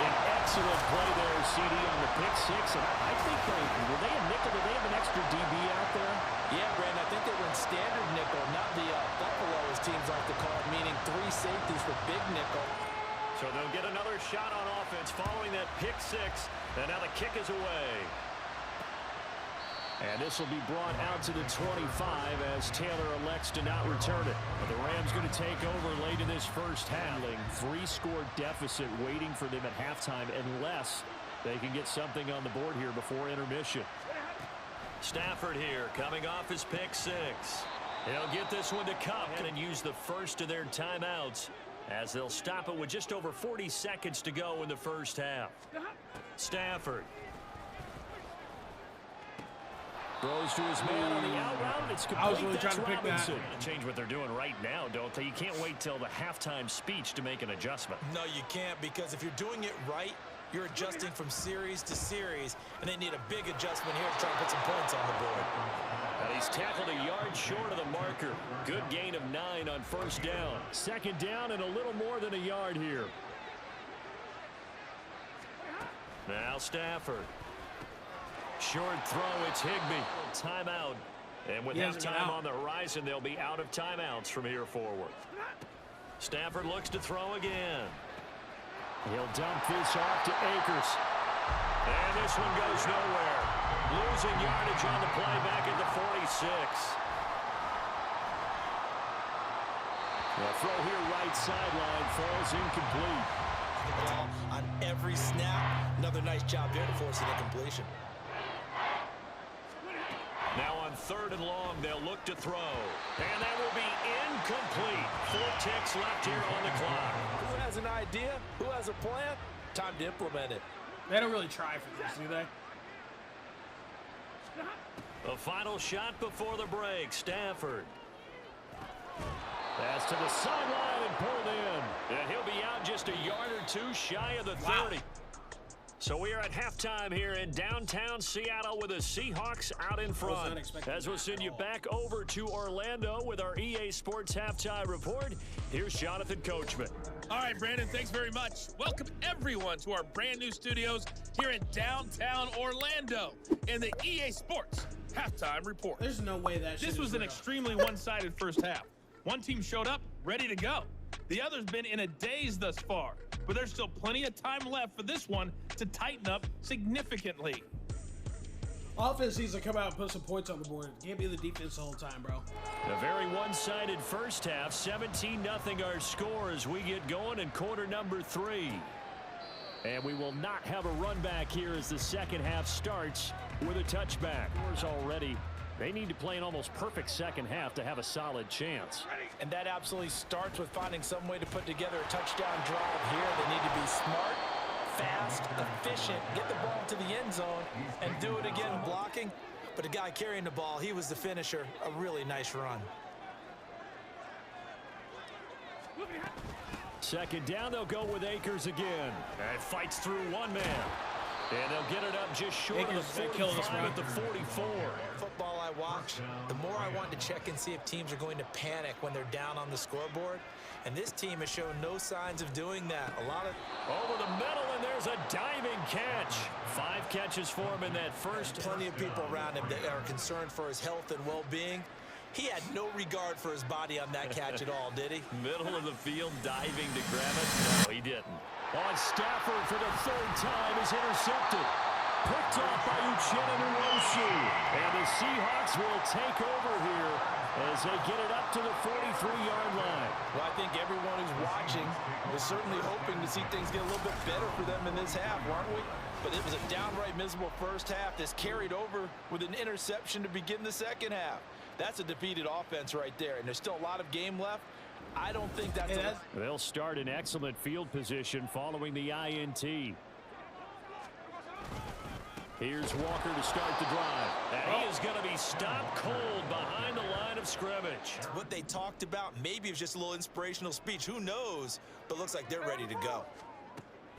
An excellent play there, CD, on the pick 6. And I think were they a nickel? Did they have an extra DB out there? Yeah, Brandon, I think they were in standard nickel, not the Buffalo, as teams like to call it, meaning 3 safeties for big nickel. So they'll get another shot on offense following that pick 6. And now the kick is away. And this will be brought out to the 25 as Taylor elects to not return it. But the Rams going to take over late in this first half. 3-score deficit waiting for them at halftime unless they can get something on the board here before intermission. Stafford here coming off his pick 6. He'll get this one to Cup and use the first of their timeouts as they'll stop it with just over 40 seconds to go in the first half. Stafford throws to his man on the out route. It's complete. I was really trying to pick that. Change what they're doing right now, don't they? You can't wait till the halftime speech to make an adjustment. No, you can't, because if you're doing it right, You're adjusting from series to series, and they need a big adjustment here to try and put some points on the board. And he's tackled a yard short of the marker. Good gain of 9 on first down. Second down and a little more than a yard here. Now Stafford. Short throw, it's Higbee. Timeout. And with halftime on the horizon, they'll be out of timeouts from here forward. Stafford looks to throw again. He'll dump this off to Akers. And this one goes nowhere. Losing yardage on the play back at the 46. The throw here right sideline falls incomplete. Ball on every snap. Another nice job there to force an incompletion. Now on 3rd and long, they'll look to throw. And that will be incomplete. 4 ticks left here on the clock. Who has an idea? Who has a plan? Time to implement it. They don't really try for this, do they? The final shot before the break. Stafford. Pass to the sideline and pulled in. And he'll be out just a yard or 2 shy of the 30. Wow. So we are at halftime here in downtown Seattle with the Seahawks out in front. As we'll send you back over to Orlando with our EA Sports Halftime Report, here's Jonathan Coachman. All right, Brandon, thanks very much. Welcome, everyone, to our brand new studios here in downtown Orlando in the EA Sports Halftime Report. There's no way that This was an extremely one-sided first half. One team showed up, ready to go. The other's been in a daze thus far, but there's still plenty of time left for this one to tighten up significantly. Offense needs to come out and put some points on the board. Can't be the defense the whole time, bro. A very one-sided first half. 17-0 our score as we get going in quarter number 3. And we will not have a run back here as the second half starts with a touchback. Already. They need to play an almost perfect second half to have a solid chance. And that absolutely starts with finding some way to put together a touchdown drive here. They need to be smart, fast, efficient, get the ball to the end zone, and do it again blocking. But the guy carrying the ball, he was the finisher. A really nice run. Second down, they'll go with Akers again. And fights through one man. And they'll get it up just short of the 45 at the 44. Football I watch, the more I want to check and see if teams are going to panic when they're down on the scoreboard. And this team has shown no signs of doing that. Over the middle, and there's a diving catch. 5 catches for him in that first. Plenty of people around him that are concerned for his health and well-being. He had no regard for his body on that catch at all, did he? Middle of the field, diving to grab it. No, he didn't. On Stafford for the 3rd time is intercepted. Picked off by Uchenna Nwosu. And the Seahawks will take over here as they get it up to the 43-yard line. Well, I think everyone who's watching was certainly hoping to see things get a little bit better for them in this half, weren't we? But it was a downright miserable first half that's carried over with an interception to begin the second half. That's a defeated offense right there, and there's still a lot of game left. I don't think that's They'll start in excellent field position following the INT. Here's Walker to start the drive. And he is going to be stopped cold behind the line of scrimmage. What they talked about, maybe it was just a little inspirational speech. Who knows? But looks like they're ready to go.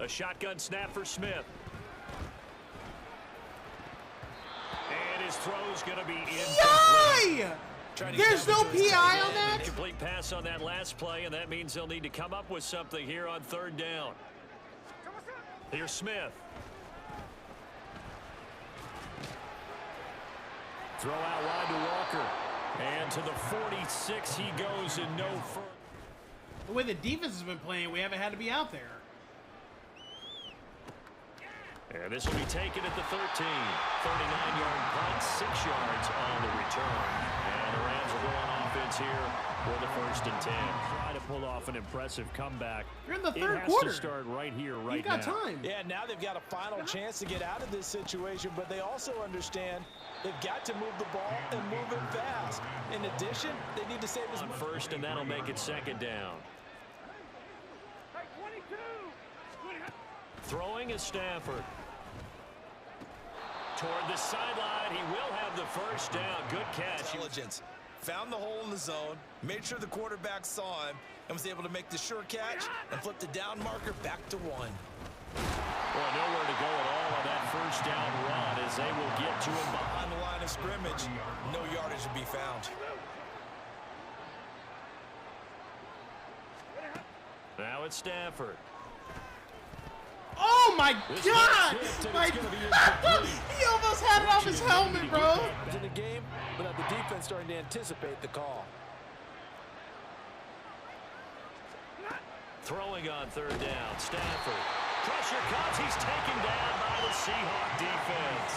A shotgun snap for Smith. And his throw's going to be incomplete. Yay! There's no PI on that? Incomplete pass on that last play, and that means they'll need to come up with something here on 3rd down. Here's Smith. Throw out wide to Walker. And to the 46 he goes and no further. The way the defense has been playing, we haven't had to be out there. And this will be taken at the 13. 39-yard punt, 6 yards on the return. And the Rams will go on offense here for the 1st and 10. Try to pull off an impressive comeback. You're in the 3rd quarter. It has to start right here, right now. You got time. Yeah, now they've got a final chance to get out of this situation, but they also understand they've got to move the ball and move it fast. In addition, they need to save as much. On 1st, and that'll make it 2nd down. Throwing is Stafford. Toward the sideline, he will have the 1st down. Good catch. Intelligence. Found the hole in the zone, made sure the quarterback saw him, and was able to make the sure catch and flip the down marker back to 1. Well, nowhere to go at all on that first down run as they will get to him behind the line of scrimmage. No yardage to be found. Now it's Stafford. Oh my God! He almost had it off his helmet, bro. In the game, but the defense starting to anticipate the call. Throwing on third down, Stafford. Pressure comes. He's taken down by the Seahawk defense.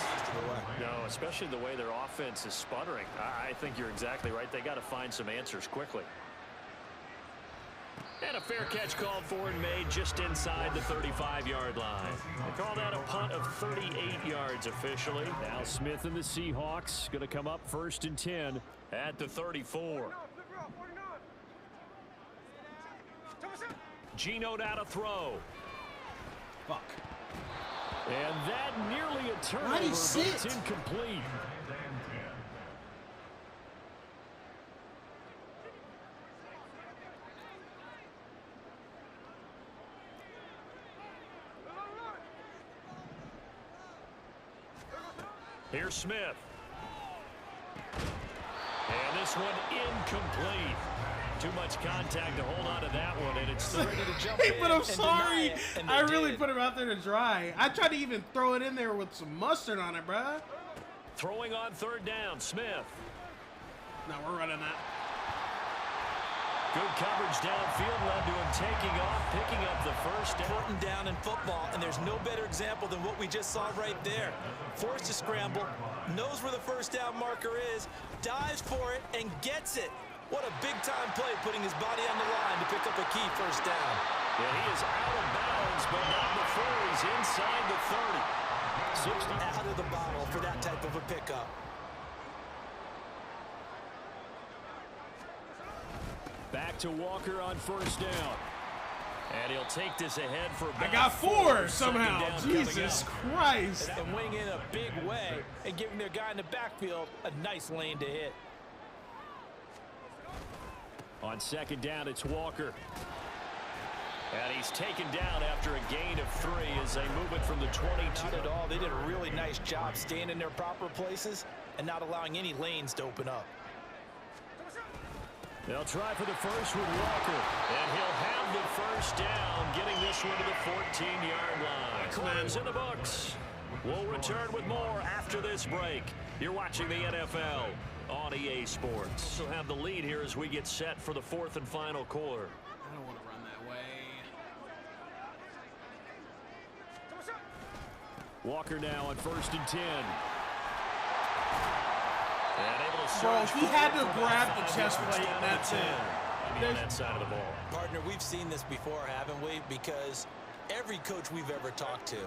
No, especially the way their offense is sputtering. I think you're exactly right. They got to find some answers quickly. And a fair catch called for and made just inside the 35-yard line. They call that a punt of 38 yards officially. Now Smith and the Seahawks going to come up 1st and 10 at the 34. Geno now to throw. Fuck. And that nearly a turnover, but it's incomplete. Here's Smith. And this one incomplete. Too much contact to hold on to that one, and it's ready to jump in. But I'm sorry. I really put him out there to dry. I tried to even throw it in there with some mustard on it, bruh. Throwing on third down, Smith. Now we're running that. Good coverage downfield led to him taking off, picking up the first down. Important down in football, and there's no better example than what we just saw right there. Forced to scramble, knows where the first down marker is, dives for it, and gets it. What a big-time play, putting his body on the line to pick up a key first down. Yeah, he is out of bounds, but not before he's inside the 30. 60 out of the bottle for that type of a pickup. Back to Walker on first down. And he'll take this ahead for about I got 4 somehow. Jesus Christ. And wing in a big way and giving their guy in the backfield a nice lane to hit. On second down, it's Walker. And he's taken down after a gain of 3 as they move it from the 22. Not at all. They did a really nice job staying in their proper places and not allowing any lanes to open up. They'll try for the first with Walker. And he'll have the first down, getting this one to the 14-yard line. Close in the books. We'll return with more after this break. You're watching the NFL on EA Sports. We'll have the lead here as we get set for the 4th and final quarter. I don't want to run that way. Walker now on 1st and 10. Bro, he had to grab the chest plate, and that's it. On that side of the ball. Partner, we've seen this before, haven't we? Because every coach we've ever talked to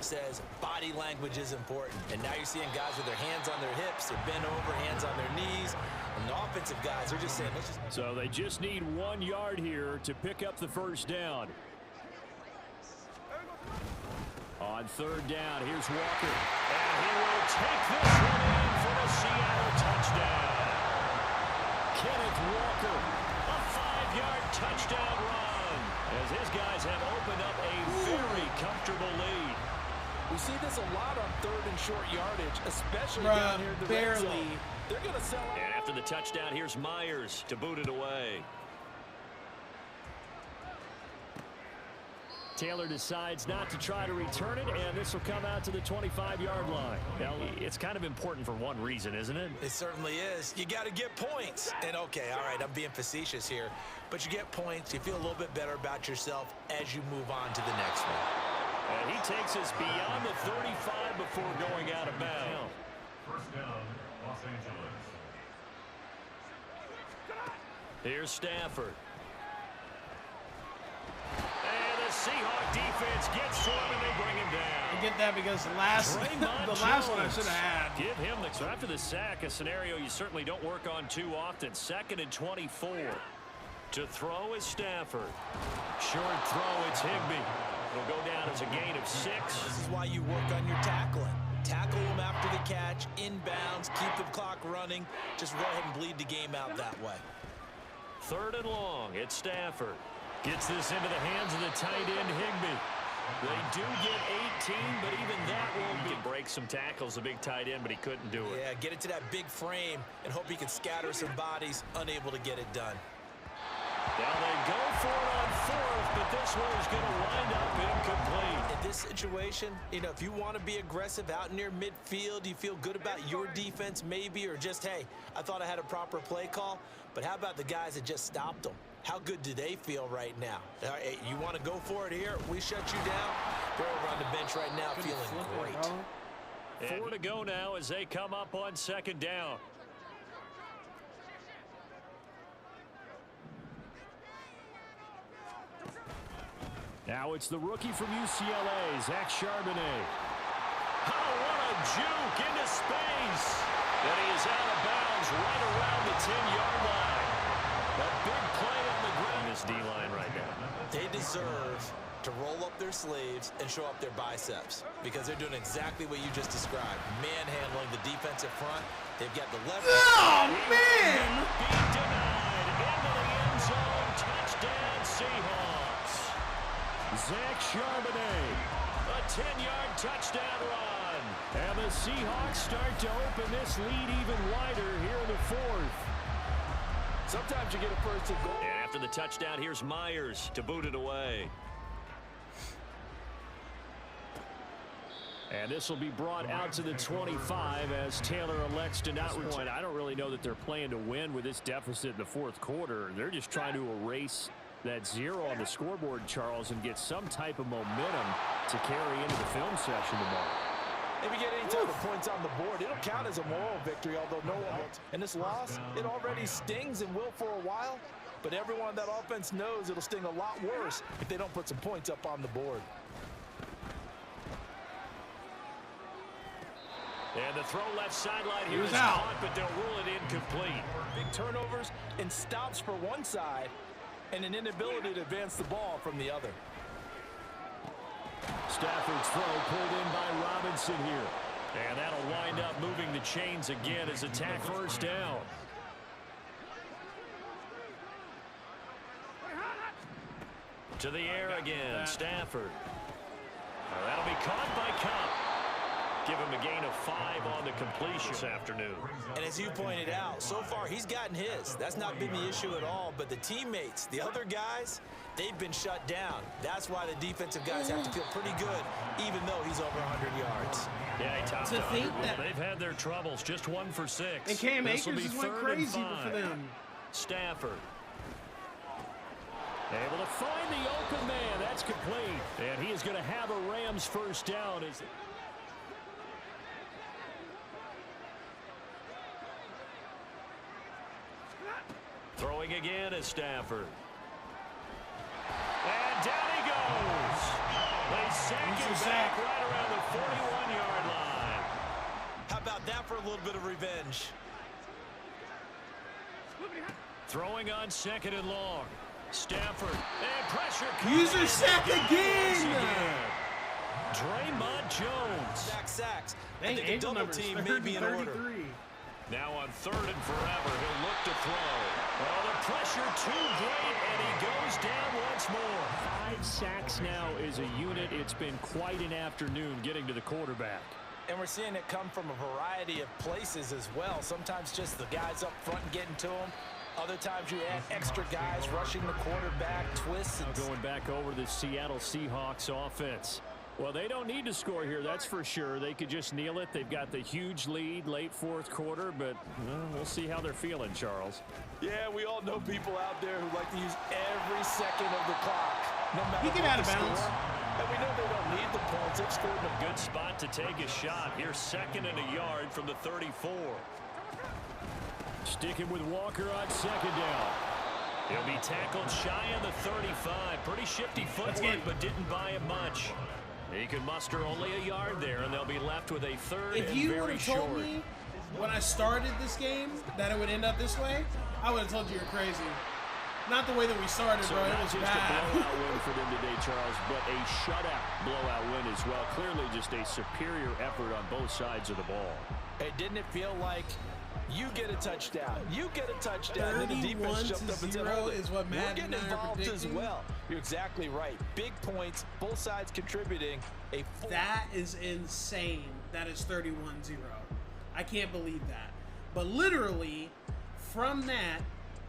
says body language is important. And now you're seeing guys with their hands on their hips, they're bent over, hands on their knees. And the offensive guys are just saying, let's just... So they just need 1 yard here to pick up the first down. On third down, here's Walker. And he will take this one in for the Seattle touchdown. Kenneth Walker, a 5-yard touchdown run. As his guys have opened up a very comfortable lead. We see this a lot on 3rd and short yardage, especially down here in the red zone. They're going to sell out. And after the touchdown, here's Myers to boot it away. Taylor decides not to try to return it, and this will come out to the 25-yard line. Now, it's kind of important for one reason, isn't it? It certainly is. You got to get points. And, okay, all right, I'm being facetious here. But you get points, you feel a little bit better about yourself as you move on to the next one. And he takes us beyond the 35 before going out of bounds. First down, Los Angeles. Here's Stafford. Seahawk defense gets to him and they bring him down. I get that because the last one I should have had. Give him the so after the sack, a scenario you certainly don't work on too often. 2nd and 24. To throw is Stafford. Short throw, it's Higbee. It'll go down as a gain of 6. This is why you work on your tackling. Tackle them after the catch, inbounds, keep the clock running. Just go ahead and bleed the game out that way. 3rd and long, it's Stafford. Gets this into the hands of the tight end, Higbee. They do get 18, but even that won't be. Break some tackles, a big tight end, but he couldn't do it. Yeah, get it to that big frame and hope he can scatter some bodies, unable to get it done. Now they go for it on fourth, but this one is going to wind up incomplete. In this situation, you know, if you want to be aggressive out near midfield, you feel good about your defense maybe, or just, hey, I thought I had a proper play call, but how about the guys that just stopped them? How good do they feel right now? Hey, you want to go for it here? We shut you down. They're over on the bench right now feeling great. 4 to go now as they come up on second down. Now it's the rookie from UCLA, Zach Charbonnet. Oh, what a juke into space. And he is out of bounds right around the 10-yard line. A big play on the ground. This D-line right now. They deserve to roll up their sleeves and show up their biceps because they're doing exactly what you just described. Manhandling the defensive front. They've got the leverage. Oh, man! Being denied into the end zone. Touchdown, Seahawks. Zach Charbonnet, a 10-yard touchdown run. And the Seahawks start to open this lead even wider here in the fourth. Sometimes you get a first and goal. And after the touchdown, here's Myers to boot it away. And this will be brought out to the 25 as Taylor elects to not return. I don't really know that they're playing to win with this deficit in the fourth quarter. They're just trying to erase that 0 on the scoreboard, Charles, and get some type of momentum to carry into the film session tomorrow. If you get any type of points on the board, it'll count as a moral victory, although no one. And this loss, it already stings and will for a while, but everyone on that offense knows it'll sting a lot worse if they don't put some points up on the board. And the throw left sideline here is caught, but they'll rule it incomplete. Big turnovers and stops for one side, and an inability to advance the ball from the other. Stafford's throw pulled in by Robinson here. And that'll wind up moving the chains again as attack first down. To the air again, Stafford. That'll be caught by Cup. Give him a gain of 5 on the completion this afternoon. And as you pointed out, so far he's gotten his. That's not been the issue at all. But the teammates, the other guys, they've been shut down. That's why the defensive guys have to feel pretty good, even though he's over 100 yards. Yeah, he topped out. They've had their troubles. Just 1 for 6. And Cam Akers just went crazy for them. Stafford. Able to find the open man. That's complete. And he is going to have a Rams first down. Throwing again is Stafford. And down he goes. They sack him back right around the 41-yard line. How about that for a little bit of revenge? Throwing on 2nd and long. Stafford. And pressure. User sack again. Draymond Jones. Sacks. Dang, I think a double team may be in order. Now on 3rd and forever, he'll look to throw. Oh, the pressure too great, and he goes down once more. 5 sacks now is a unit. It's been quite an afternoon getting to the quarterback. And we're seeing it come from a variety of places as well. Sometimes just the guys up front getting to him. Other times you add extra guys rushing the quarterback, twists. And going back over the Seattle Seahawks offense. Well, they don't need to score here, that's for sure. They could just kneel it. They've got the huge lead late 4th quarter, but we'll see how they're feeling, Charles. Yeah, we all know people out there who like to use every second of the clock. No matter he get out of bounds. And we know they don't need the points. They've scored in a good spot to take a shot. Here's 2nd and a yard from the 34. Sticking with Walker on 2nd down. He'll be tackled shy of the 35. Pretty shifty footwork, but didn't buy him much. He can muster only a yard there, and they'll be left with a 3rd and very short. If you would have told me when I started this game that it would end up this way, I would have told you you're crazy. Not the way that we started, so bro. It was just bad. A blowout win for them today, Charles, but a shutout blowout win as well. Clearly just a superior effort on both sides of the ball. Hey, didn't it feel like you get a touchdown, you get a touchdown, and the defense jumped up and said, is what Madden we're getting involved as well. You're exactly right. Big points, both sides contributing. That is insane. That is 31-0. I can't believe that. But literally, from that,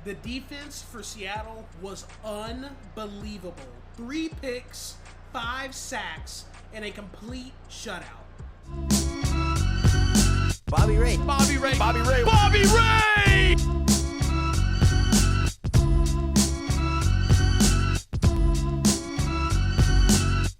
the defense for Seattle was unbelievable. 3 picks, 5 sacks, and a complete shutout. Bobby Ray. Bobby Ray. Bobby Ray. Bobby Ray!